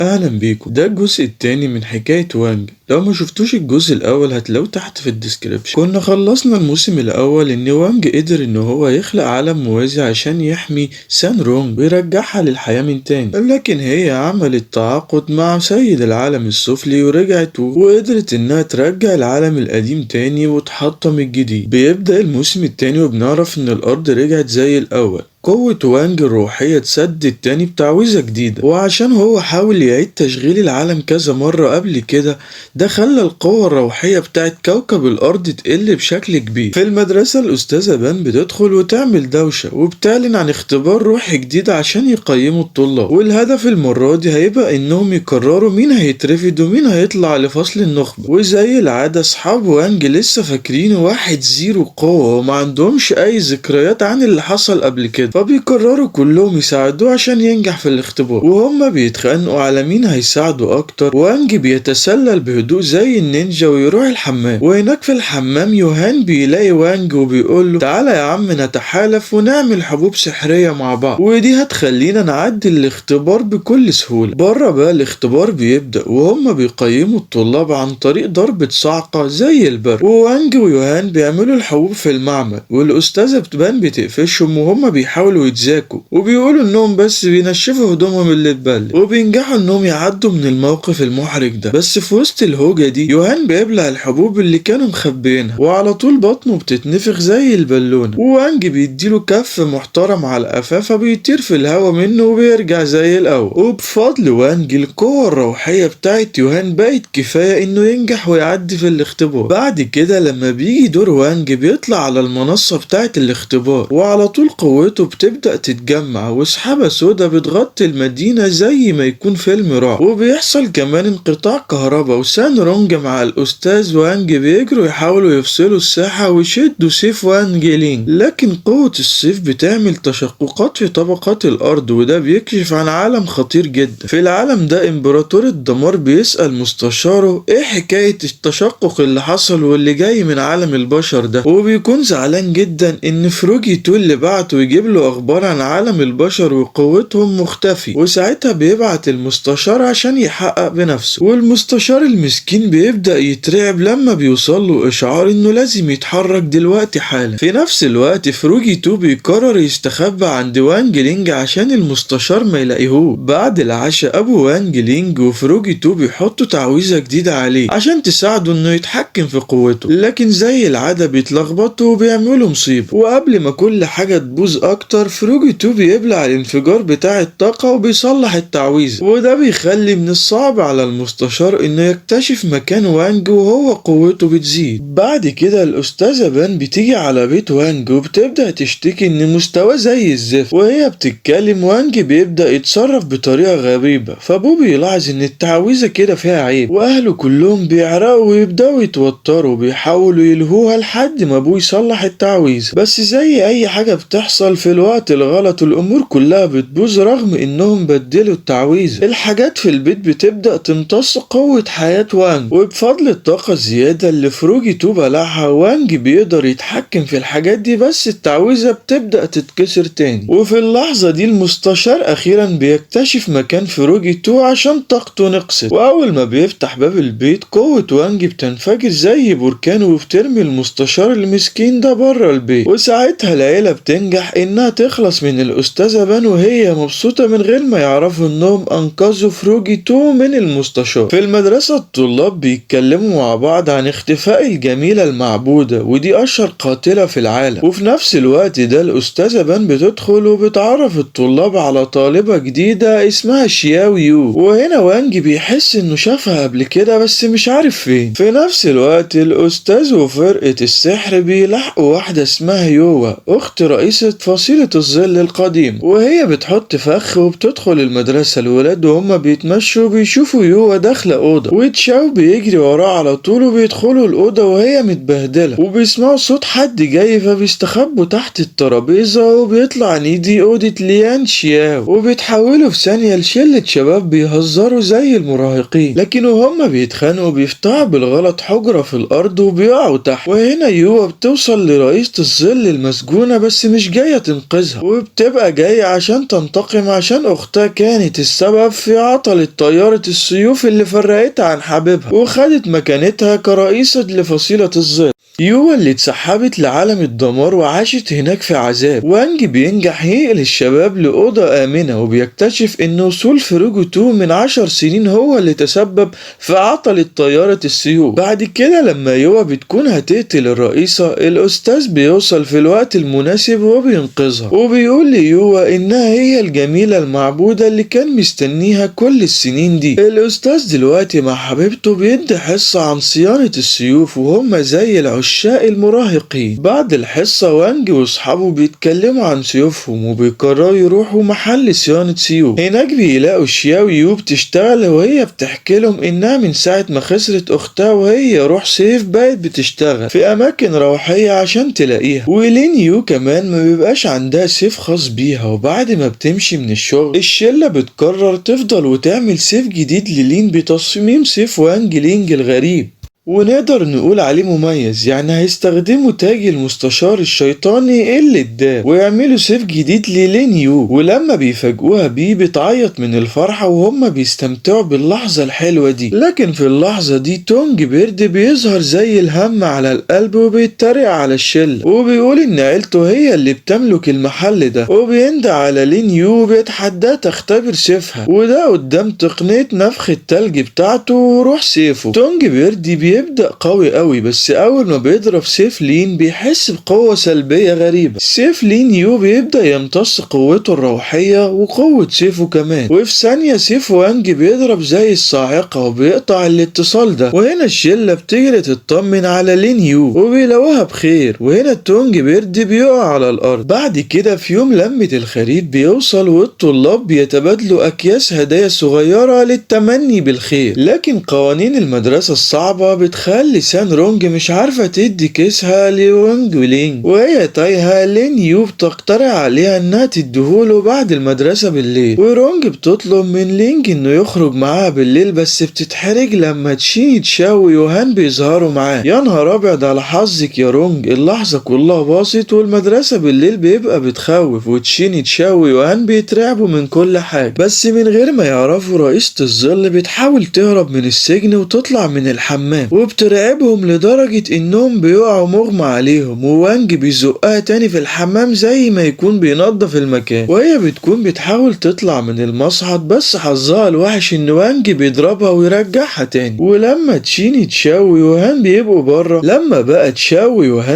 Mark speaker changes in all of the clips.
Speaker 1: أهلا بيكم. ده الجزء التاني من حكاية وانج. لو ما شفتوش الجزء الأول هتلاقوه تحت في الديسكريبشن. كنا خلصنا الموسم الأول إن وانج قدر إن هو يخلق عالم موازي عشان يحمي سان رونج ويرجعها للحياة من تاني، لكن هي عملت تعاقد مع سيد العالم السفلي ورجعت وقدرت إنها ترجع العالم القديم تاني وتحطم الجديد. بيبدأ الموسم التاني وبنعرف إن الأرض رجعت زي الأول. قوة وانج الروحية اتسدد تاني بتعويذة جديدة، وعشان هو حاول يعيد تشغيل العالم كذا مرة قبل كده ده خلى القوة الروحية بتاعت كوكب الأرض تقل بشكل كبير. في المدرسة الأستاذة بان بتدخل وتعمل دوشة وبتعلن عن اختبار روحي جديد عشان يقيموا الطلاب، والهدف المرة دي هيبقى إنهم يقرروا مين هيترفد ومين هيطلع لفصل النخبة. وزي العادة أصحاب وانج لسه فاكرين 1-0 قوة وما عندهمش أي ذكريات عن اللي حصل قبل كده، فبيقرروا كلهم يساعدوه عشان ينجح في الاختبار. وهم بيتخانقوا على مين هيساعدوا اكتر، وانج بيتسلل بهدوء زي النينجا ويروح الحمام. وهناك في الحمام يوهان بيلاقي وانج وبيقول له تعالى يا عم نتحالف ونعمل حبوب سحرية مع بعض، ودي هتخلينا نعدي الاختبار بكل سهولة. بره بقى الاختبار بيبدأ وهم بيقيموا الطلاب عن طريق ضربة صعقة زي البرق، ووانج ويوهان بيعملوا الحبوب في المعمل، والأستاذة بتبان بتقفشهم وهم بيحاولوا يتذاكوا وبيقولوا انهم بس بينشفوا هدومهم اللي اتبلت، وبينجحوا انهم يعدوا من الموقف المحرج ده. بس في وسط الهوجة دي يوهان بيبلع الحبوب اللي كانوا مخبينها وعلى طول بطنه بتتنفخ زي البالونة، ووانج بيديله كف محترم على قفاه فبيطير في الهوا منه وبيرجع زي الاول. وبفضل وانج القوة الروحية بتاعت يوهان بقت كفاية انه ينجح ويعدي في الاختبار. بعد كده لما بيجي دور وانج بيطلع على المنصة بتاعت الاختبار، وعلى طول قوته بتبدأ تتجمع وسحابة سودا بتغطي المدينة زي ما يكون فيلم رعب، وبيحصل كمان انقطاع كهرباء، وسان رونج مع الأستاذ وانج بيجروا يحاولوا يفصلوا الساحة ويشدوا سيف وانج لينج، لكن قوة السيف بتعمل تشققات في طبقات الأرض وده بيكشف عن عالم خطير جدا. في العالم ده إمبراطور الدمار بيسأل مستشاره ايه حكاية التشقق اللي حصل واللي جاي من عالم البشر ده، وبيكون زعلان جدا ان فروجي تو اللي بعته يجيب له اخبار عن عالم البشر وقوتهم مختفي، وساعتها بيبعت المستشار عشان يحقق بنفسه. والمستشار المسكين بيبدأ يترعب لما بيوصل له اشعار انه لازم يتحرك دلوقتي حالا. في نفس الوقت فروجي تو بيقرر يستخبى عند وانج لينج عشان المستشار ما يلاقيهوش. بعد العشاء ابو وانج لينج وفروجي تو بيحطوا تعويذة جديدة عليه عشان تساعده انه يتحكم في قوته، لكن زي العادة بيتلخبطوا وبيعملوا مصيبة. وقبل ما كل حاجة تبوظ اكتر فروجي تو بيبلع الانفجار بتاع الطاقة وبيصلح التعويذة، وده بيخلي من الصعب على المستشار انه يكتشف مكان وانج وهو قوته بتزيد. بعد كده الاستاذة بان بتيجي على بيت وانج وبتبدأ تشتكي ان مستواه زي الزفت، وهي بتتكلم وانج بيبدأ يتصرف بطريقة غريبة، فابوه بيلاحظ ان التعويذة كده فيها عيب، واهله كلهم بيعرقوا ويبدأوا يتوتروا وبيحاولوا يلهوها لحد ما ابوه يصلح التعويذة. بس زي اي حاجة بتحصل في الوقت الغلط الامور كلها بتبوظ رغم انهم بدلوا التعويذة. الحاجات في البيت بتبدأ تمتص قوة حياة وانج، وبفضل الطاقة الزيادة اللي فروجي تو بلعها وانج بيقدر يتحكم في الحاجات دي، بس التعويذة بتبدأ تتكسر تاني. وفي اللحظة دي المستشار اخيرا بيكتشف مكان فروجي تو عشان طاقته نقصت، واول ما بيفتح باب البيت قوة وانج بتنفجر زي بركان وبترمي المستشار المسكين ده بره البيت. وساعتها العيلة بتنجح انها تخلص من الأستاذة بان وهي مبسوطة من غير ما يعرفوا انهم انقذوا فروجي تو من المستشار. في المدرسة الطلاب بيتكلموا مع بعض عن اختفاء الجميلة المعبودة ودي اشهر قاتلة في العالم، وفي نفس الوقت ده الأستاذة بان بتدخل وبتعرف الطلاب على طالبة جديدة اسمها شياو يو، وهنا وانج بيحس انه شافها قبل كده بس مش عارف فين. في نفس الوقت الأستاذ وفرقة السحر بيلاحقوا واحدة اسمها يوا اخت رئيسة فصيلة الظل القديم، وهي بتحط فخ وبتدخل المدرسة. الولاد وهم بيتمشوا بيشوفوا يوا داخلة أوضة، وتشاو بيجري وراه على طول وبيدخلوا الأوضة وهي متبهدلة، وبيسمعوا صوت حد جاي فبيستخبوا تحت الترابيزة، وبيطلع نيدي أوضة ليان شياو وبيتحولوا في ثانية لشلة شباب بيهزروا زي المراهقين، لكن وهم بيتخانقوا بيفتحوا بالغلط حجرة في الأرض وبيقعوا تحت. وهنا يوا بتوصل لرئيسة الظل المسجونة بس مش جاية تنقذها، وبتبقى جاية عشان تنتقم عشان أختها كانت السبب في عطلة طيارة السيوف اللي فرقتها عن حبيبها وخدت مكانتها كرئيسة لفصيلة الظل. يوا اللي اتسحبت لعالم الدمار وعاشت هناك في عذاب. وانج بينجح ينقل الشباب لأوضة آمنة وبيكتشف إن وصول فروجو 2 من 10 سنين هو اللي تسبب في عطلة طيارة السيوف. بعد كده لما يوا بتكون هتقتل الرئيسة، الأستاذ بيوصل في الوقت المناسب وبينقذها وبيقول ليوا إنها هي الجميلة المعبودة اللي كان مستنيها كل السنين دي. الأستاذ دلوقتي مع حبيبته بيدي حصة عن صيانة السيوف وهم زي العشاق المراهقين. بعد الحصة وانج واصحابه بيتكلموا عن سيوفهم وبيقرروا يروحوا محل صيانة سيوف. هناك بيلاقوا شياو يو بتشتغل وهي بتحكي لهم انها من ساعة ما خسرت اختها وهي روح سيف بقت بتشتغل في اماكن روحية عشان تلاقيها. ولين يو كمان ما بيبقاش عندها سيف خاص بيها، وبعد ما بتمشي من الشغل الشلة بتقرر تفضل وتعمل سيف جديد للين بتصميم سيف وانج لينج الغريب، ونقدر نقول عليه مميز. يعني هيستخدموا تاج المستشار الشيطاني اللي اداه ويعملوا سيف جديد للين يو. ولما بيفاجئوها بيه بتعيط من الفرحة وهم بيستمتعوا باللحظة الحلوة دي. لكن في اللحظة دي تونج بيرد بيظهر زي الهم على القلب وبيتريق على الشلة وبيقول ان عيلته هي اللي بتملك المحل ده، وبيندى على لين يو وبيتحداها تختبر سيفها، وده قدام تقنية نفخ التلج بتاعته وروح سيفه. تونج بيرد بيبدأ قوي قوي، بس أول ما بيضرب سيف لين بيحس بقوة سلبية غريبة. سيف لين يو بيبدأ يمتص قوته الروحية وقوة سيفه كمان، وفي ثانية سيف وانج بيضرب زي الصاعقة وبيقطع الاتصال ده. وهنا الشلة بتجري تطمن على لين يو وبيلاقوها بخير، وهنا تونج بيرد بيقع على الأرض. بعد كده في يوم لمة الخريف بيوصل والطلاب بيتبادلوا أكياس هدايا صغيرة للتمني بالخير، لكن قوانين المدرسة الصعبة بتخلي سان رونج مش عارفة تدي كيسها لوانج ولينج، وهي تايهة. لين يو بتقترح عليها انها تديهوله بعد المدرسة بالليل، ورونج بتطلب من لينج انه يخرج معاها بالليل، بس بتتحرج لما تشيني تشاو ويوهان بيظهروا معاه. يا نهار ابيض على حظك يا رونج، اللحظة كلها باظت والمدرسة بالليل بيبقى بتخوف، وتشيني تشاو ويوهان بيترعبوا من كل حاجة. بس من غير ما يعرفوا رئيسة الظل بتحاول تهرب من السجن وتطلع من الحمام، وبترعبهم لدرجة انهم بيقعوا مغمى عليهم، ووانج بيزقها تاني في الحمام زي ما يكون بينظف المكان، وهي بتكون بتحاول تطلع من المصعد بس حظها الوحش ان وانج بيضربها ويرجعها تاني. ولما تشيني تشاو ويوهان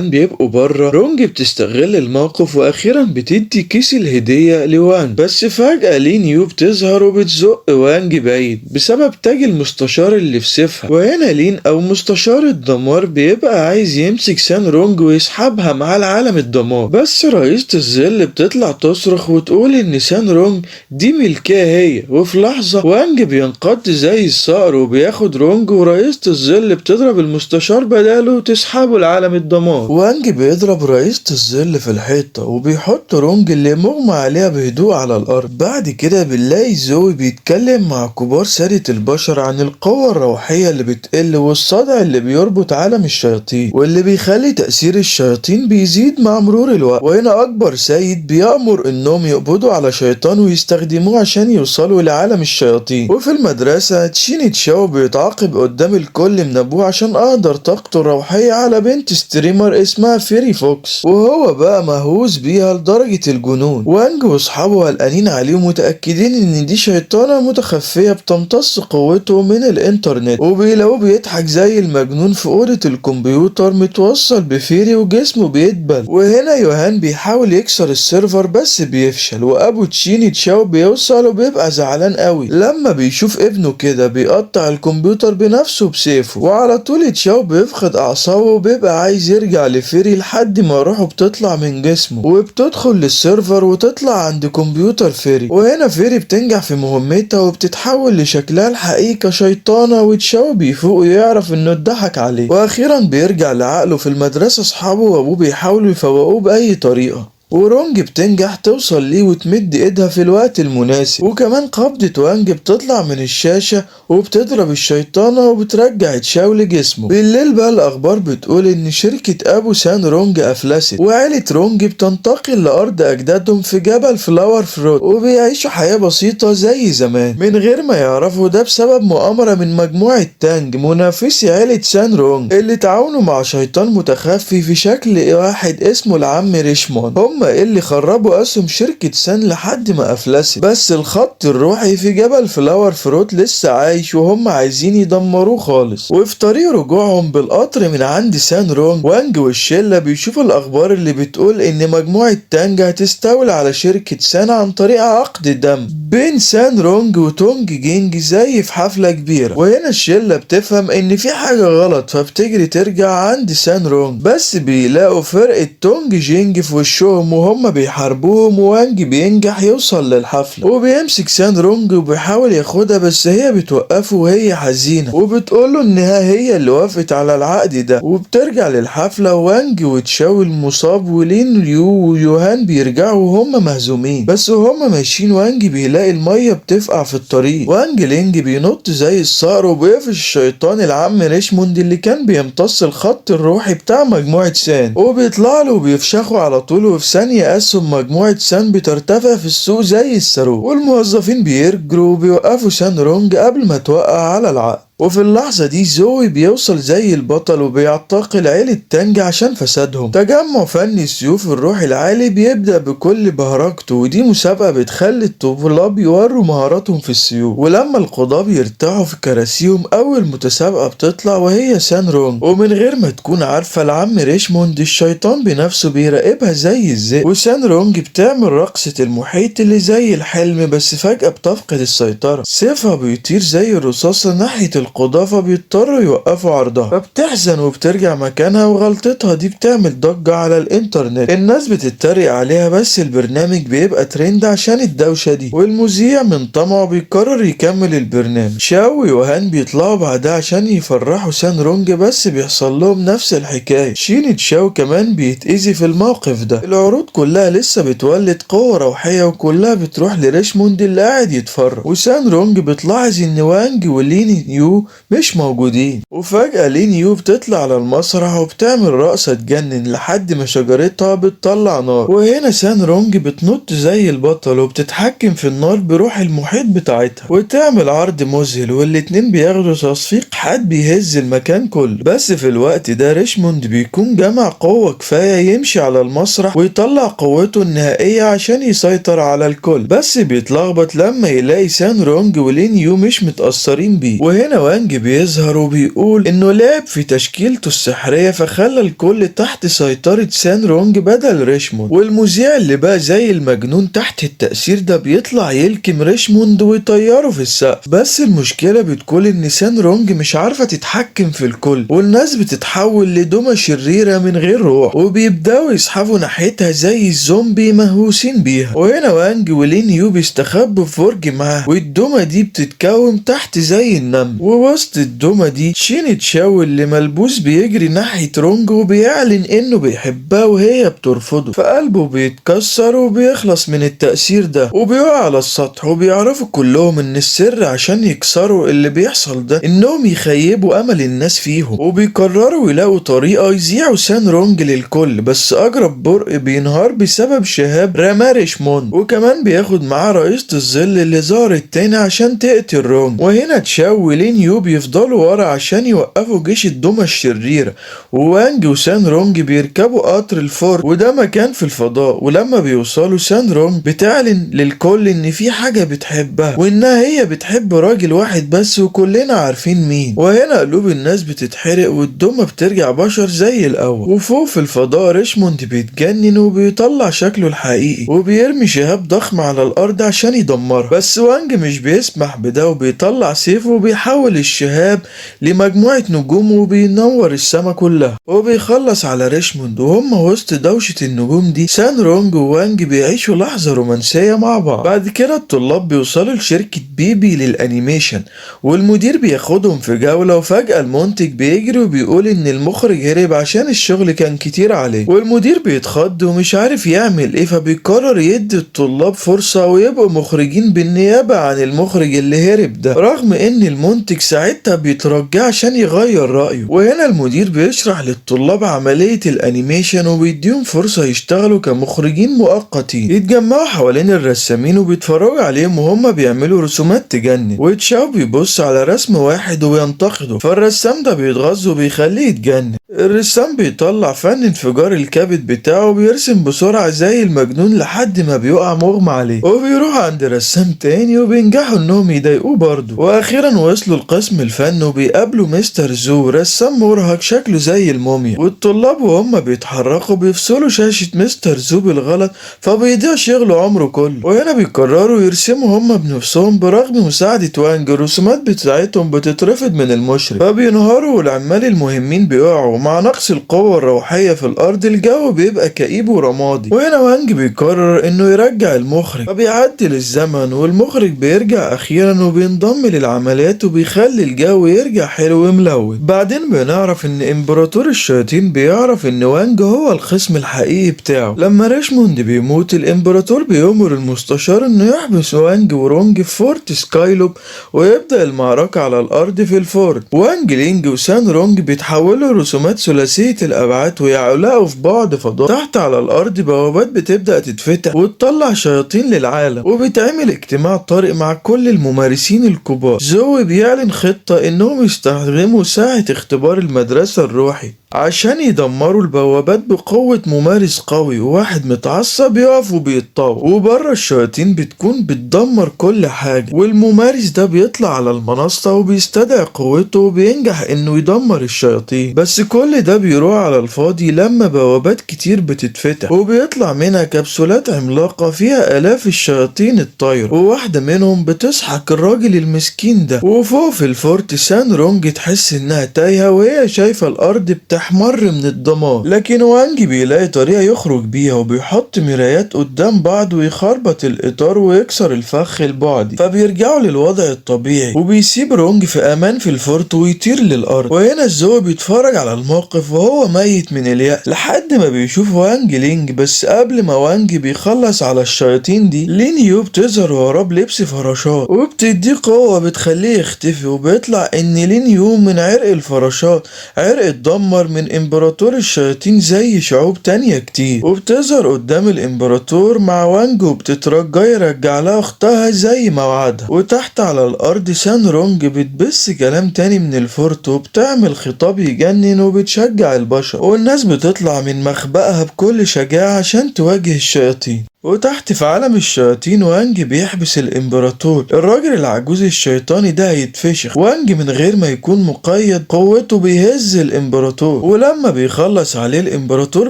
Speaker 1: بيبقوا بره رونج بتستغل الموقف واخيرا بتدي كيس الهدية لوانج، بس فجأة لين يو بتظهر وبتزق وانج بعيد بسبب تاج المستشار اللي في سيفها. وهنا لين او مستشار الدمار بيبقى عايز يمسك سان رونج ويسحبها مع العالم الدمار، بس رئيسة الظل بتطلع تصرخ وتقول ان سان رونج دي ملكها هي. وفي لحظة وانج بينقض زي الصقر وبياخد رونج، ورئيسة الظل بتضرب المستشار بداله وتسحبه لعالم الدمار. وانج بيضرب رئيسة الظل في الحيطة وبيحط رونج اللي مغمى عليها بهدوء على الارض. بعد كده بنلاقي زوي بيتكلم مع كبار سادة البشر عن القوة الروحية اللي بتقل والصدع اللي بيربط عالم الشياطين واللي بيخلي تأثير الشياطين بيزيد مع مرور الوقت. وهنا أكبر سيد بيأمر إنهم يقبضوا على شيطان ويستخدموه عشان يوصلوا لعالم الشياطين. وفي المدرسة تشيني تشاو بيتعاقب قدام الكل من أبوه عشان أهدر طاقته الروحية على بنت ستريمر اسمها فيري فوكس، وهو بقى مهووس بيها لدرجة الجنون. وانج واصحابه قلقانين عليه ومتأكدين إن دي شيطانة متخفية بتمتص قوته من الإنترنت، وبيلاقوه بيضحك زي المجنون في أوضة الكمبيوتر متوصل بفيري وجسمه بيدبل. وهنا يوهان بيحاول يكسر السيرفر بس بيفشل، وأبو تشيني تشاو بيوصل وبيبقى زعلان قوي لما بيشوف ابنه كده بيقطع الكمبيوتر بنفسه بسيفه. وعلى طول تشاو بيفقد أعصابه وبيبقى عايز يرجع لفيري لحد ما روحه بتطلع من جسمه وبتدخل للسيرفر وتطلع عند كمبيوتر فيري. وهنا فيري بتنجح في مهمتها وبتتحول لشكلها الحقيقي كشيطانة، وتشاو بيفوق ويعرف انه اتضحك عليه، واخيرا بيرجع لعقله. في المدرسة اصحابه وابوه بيحاولوا يفوقوه بأي طريقة. ورونج بتنجح توصل ليه وتمد ايدها في الوقت المناسب، وكمان قبضة وانج بتطلع من الشاشة وبتضرب الشيطانة وبترجع تشاو لجسمه. بالليل بقى الأخبار بتقول إن شركة أبو سان رونج أفلست، وعيلة رونج بتنتقل لأرض أجدادهم في جبل فلاور فروت، وبيعيشوا حياة بسيطة زي زمان من غير ما يعرفوا ده بسبب مؤامرة من مجموعة تانج منافسي عيلة سان رونج اللي تعاونوا مع شيطان متخفي في شكل واحد اسمه العم ريشمون. هما اللي خربوا أسهم شركة سان لحد ما أفلست، بس الخط الروحي في جبل فلاور فروت لسه عايش وهم عايزين يدمروه خالص. وفي طريق رجوعهم بالقطر من عند سان رونج، وانج والشلة بيشوفوا الأخبار اللي بتقول إن مجموعة تانج هتستولي على شركة سان عن طريق عقد دم بين سان رونج وتونج جينج زي في حفلة كبيرة. وهنا الشلة بتفهم إن في حاجة غلط فبتجري ترجع عند سان رونج، بس بيلاقوا فرقة تونج جينج في وشهم وهم بيحاربوهم، وانج بينجح يوصل للحفلة وبيمسك سان رونج وبيحاول ياخدها، بس هي بتوقفه وهي حزينة وبتقوله انها هي اللي وافقت على العقد ده. وبترجع للحفلة وانج وتشاو المصاب ولين يو ويوهان بيرجعوا وهم مهزومين، بس وهم ماشيين وانج بيلاقي المية بتفقع في الطريق، وانج لينج بينط زي الصقر وبيقفش الشيطان العم ريشموند اللي كان بيمتص الخط الروحي بتاع مجموعة سان، وبيطلع له وبيفشخوا على طول. وفي ثانية أسهم مجموعة سان بترتفع في السوق زي الصاروخ، والموظفين بيجروا وبيوقفوا سان رونج قبل ما توقع على العقد. وفي اللحظة دي زوي بيوصل زي البطل وبيعتقل عيلة تانج عشان فسادهم. تجمع فني سيوف الروح العالي بيبدأ بكل بهرجته، ودي مسابقة بتخلي الطلاب يوروا مهاراتهم في السيوف. ولما القضاة بيرتاحوا في كراسيهم أول متسابقة بتطلع وهي سان رونج، ومن غير ما تكون عارفة العم ريشموند الشيطان بنفسه بيراقبها زي الذئب. وسان رونج بتعمل رقصة المحيط اللي زي الحلم، بس فجأة بتفقد السيطرة، سيفها بيطير زي الرصاصة ناحية القضاة فبيضطروا يوقفوا عرضها، فبتحزن وبترجع مكانها. وغلطتها دي بتعمل ضجة على الانترنت، الناس بتتريق عليها، بس البرنامج بيبقى ترند عشان الدوشة دي، والمذيع من طمعه بيقرر يكمل البرنامج. شاو ويوهان بيطلعوا بعدها عشان يفرحوا سان رونج، بس بيحصل لهم نفس الحكاية. شين تشاو كمان بيتأذي في الموقف ده. العروض كلها لسه بتولد قوة روحية وكلها بتروح لريشموند اللي قاعد يتفرج، وسان رونج بتلاحظ ان وانج ولين يو مش موجودين. وفجأة لين يو بتطلع على المسرح وبتعمل رقصة تجنن لحد ما شجرتها بتطلع نار، وهنا سان رونج بتنط زي البطل وبتتحكم في النار بروح المحيط بتاعتها وتعمل عرض مذهل، والاتنين بياخدوا تصفيق حاد بيهز المكان كله. بس في الوقت ده ريشموند بيكون جمع قوة كفاية يمشي على المسرح ويطلع قوته النهائية عشان يسيطر على الكل، بس بيتلخبط لما يلاقي سان رونج ولين يو مش متأثرين بيه. وهنا وانج بيظهر وبيقول انه لعب في تشكيلته السحرية فخلى الكل تحت سيطرة سان رونج بدل ريشموند، والمذيع اللي بقى زي المجنون تحت التأثير ده بيطلع يلكم ريشموند ويطيره في السقف. بس المشكلة بتكون ان سان رونج مش عارفة تتحكم في الكل، والناس بتتحول لدمى شريرة من غير روح وبيبدأوا يسحبوا ناحيتها زي الزومبي مهووسين بيها. وهنا وانج ولين يو بيستخبوا في برج معاه، والدمى دي بتتكون تحت زي النمل. ووسط الدمى دي شين تشاو اللي ملبوس بيجري ناحية رونج وبيعلن انه بيحبها وهي بترفضه، فقلبه بيتكسر وبيخلص من التأثير ده وبيقع على السطح. وبيعرفوا كلهم ان السر عشان يكسروا اللي بيحصل ده انهم يخيبوا امل الناس فيهم، وبيقرروا يلاقوا طريقة يذيعوا سان رونج للكل. بس اقرب برق بينهار بسبب شهاب رماه ريشموند، وكمان بياخد معاه رئيسة الظل اللي ظهرت تاني عشان تقتل رونج. وهنا تشاو ولين يو بيفضلوا ورا عشان يوقفوا جيش الدمى الشريرة، ووانج وسان رونج بيركبوا قطر الفور وده مكان في الفضاء. ولما بيوصلوا سان رونج بتعلن للكل ان في حاجة بتحبها وانها هي بتحب راجل واحد بس وكلنا عارفين مين. وهنا قلوب الناس بتتحرق والدمى بترجع بشر زي الاول. وفوق في الفضاء ريشموند بيتجنن وبيطلع شكله الحقيقي وبيرمي شهاب ضخم على الارض عشان يدمرها، بس وانج مش بيسمح بده وبيطلع سيفه وبيحاول بيحول الشهاب لمجموعة نجوم وبينور السما كلها، وبيخلص على ريشموند. وهم وسط دوشة النجوم دي سان رونج ووانج بيعيشوا لحظة رومانسية مع بعض. بعد كده الطلاب بيوصلوا لشركة بيبي للأنيميشن، والمدير بياخدهم في جولة، وفجأة المنتج بيجري وبيقول إن المخرج هرب عشان الشغل كان كتير عليه. والمدير بيتخض ومش عارف يعمل ايه، فبيقرر يدي الطلاب فرصة ويبقوا مخرجين بالنيابة عن المخرج اللي هرب ده، رغم ان المنتج ساعتها بيترجى عشان يغير رأيه. وهنا المدير بيشرح للطلاب عملية الانيميشن وبيديهم فرصة يشتغلوا كمخرجين مؤقتين. يتجمعوا حوالين الرسامين وبيتفرجوا عليهم وهم بيعملوا رسومات تجنن، وتشاو بيبص على رسم واحد وينتقده، فالرسام ده بيتغاظ وبيخليه يتجنن. الرسام بيطلع فن انفجار الكبد بتاعه وبيرسم بسرعة زي المجنون لحد ما بيقع مغمى عليه، وبيروح عند رسام تاني وبينجحوا انهم يضايقوه برضه. واخيرا وصلوا لقسم الفن وبيقابلوا مستر زو، رسام مرهق شكله زي الموميا. والطلاب وهم بيتحركوا بيفصلوا شاشة مستر زو بالغلط، فبيضيع شغله عمره كله. وهنا بيقرروا يرسموا هم بنفسهم برغم مساعدة وانج. الرسومات بتاعتهم بتترفض من المشرف، فبينهاروا والعمال المهمين بيقعوا. مع نقص القوة الروحية في الأرض الجو بيبقى كئيب ورمادي. وهنا وانج بيقرر إنه يرجع المخرج، فبيعدل الزمن والمخرج بيرجع أخيرا وبينضم للعمليات وبيخلي الجو يرجع حلو وملون. بعدين بنعرف إن إمبراطور الشياطين بيعرف إن وانج هو الخصم الحقيقي بتاعه. لما ريشموند بيموت الإمبراطور بيأمر المستشار إنه يحبس وانج ورونج في فورت سكايلوب، ويبدأ المعركة على الأرض في الفورت. وانج لينج وسان رونج بيتحولوا رسومات ثلاثية الأبعاد ويعلقوا في بعض فضاء. تحت على الأرض بوابات بتبدأ تتفتح وتطلع شياطين للعالم، وبيتعمل اجتماع طارئ مع كل الممارسين الكبار. زوي بيعلن خطة إنهم يستخدموا ساعة اختبار المدرسة الروحي عشان يدمروا البوابات بقوة ممارس قوي، وواحد متعصب يقف وبيتطاوع. وبره الشياطين بتكون بتدمر كل حاجة، والممارس ده بيطلع على المنصة وبيستدعي قوته وبينجح انه يدمر الشياطين. بس كل ده بيروح على الفاضي لما بوابات كتير بتتفتح وبيطلع منها كبسولات عملاقة فيها آلاف الشياطين الطايرة، وواحدة منهم بتسحق الراجل المسكين ده. وفوق في الفورت سان رونج تحس انها تايهة وهي شايفة الارض بتحمر من الدمار، لكن وانج بيلاقي طريقة يخرج بيها وبيحط مرايات قدام بعض ويخربط الإطار ويكسر الفخ البعدي، فبيرجعوا للوضع الطبيعي. وبيسيب رونج في أمان في الفورت ويطير للأرض. وهنا زو بيتفرج على الموقف وهو ميت من اليأس لحد ما بيشوف وانج لينج. بس قبل ما وانج بيخلص على الشياطين دي، لين يو بتظهر وراه بلبس فراشات وبتديه قوة بتخليه يختفي. وبيطلع إن لين يو من عرق الفراشات، عرق اتدمر من إمبراطور الشياطين زي شعوب تانية كتير. وبتظهر قدام الإمبراطور مع وانج وبتترجى يرجع لها أختها زي ما وعدها. وتحت على الأرض سان رونج بتبث كلام تاني من الفورت وبتعمل خطاب يجنن وبتشجع البشر، والناس بتطلع من مخبأها بكل شجاعة عشان تواجه الشياطين. وتحت في عالم الشياطين وانج بيحبس الامبراطور. الراجل العجوز الشيطاني ده هيتفشخ. وانج من غير ما يكون مقيد قوته بيهز الامبراطور، ولما بيخلص عليه الامبراطور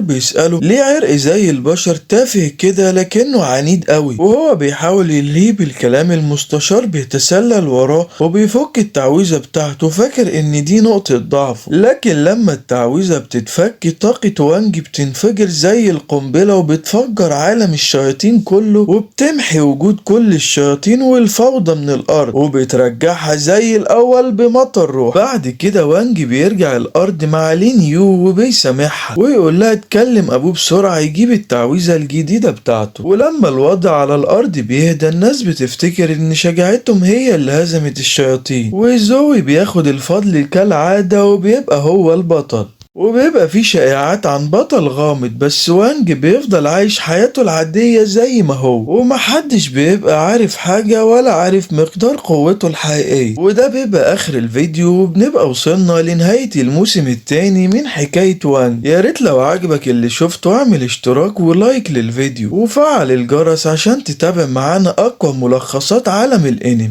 Speaker 1: بيسأله ليه عرق زي البشر تافه كده لكنه عنيد قوي، وهو بيحاول يلهيه بالكلام. المستشار بيتسلل وراه وبيفك التعويذة بتاعته فاكر ان دي نقطة ضعف، لكن لما التعويذة بتتفك طاقة وانج بتنفجر زي القنبلة وبتفجر عالم الشياطين كله وبتمحي وجود كل الشياطين والفوضى من الارض وبترجعها زي الاول بمطر روح. بعد كده وانج بيرجع الارض مع لين يو وبيسامحها ويقول لها تكلم ابوه بسرعة يجيب التعويذة الجديدة بتاعته. ولما الوضع على الارض بيهدى الناس بتفتكر ان شجاعتهم هي اللي هزمت الشياطين، وزوي بياخد الفضل كالعادة وبيبقى هو البطل. وبيبقى في شائعات عن بطل غامض، بس وانج بيفضل عايش حياته العادية زي ما هو، ومحدش بيبقى عارف حاجة ولا عارف مقدار قوته الحقيقية. وده بيبقى اخر الفيديو، وبنبقى وصلنا لنهاية الموسم التاني من حكاية وانج. ياريت لو عجبك اللي شفته اعمل اشتراك ولايك للفيديو وفعل الجرس عشان تتابع معانا اقوى ملخصات عالم الانمي.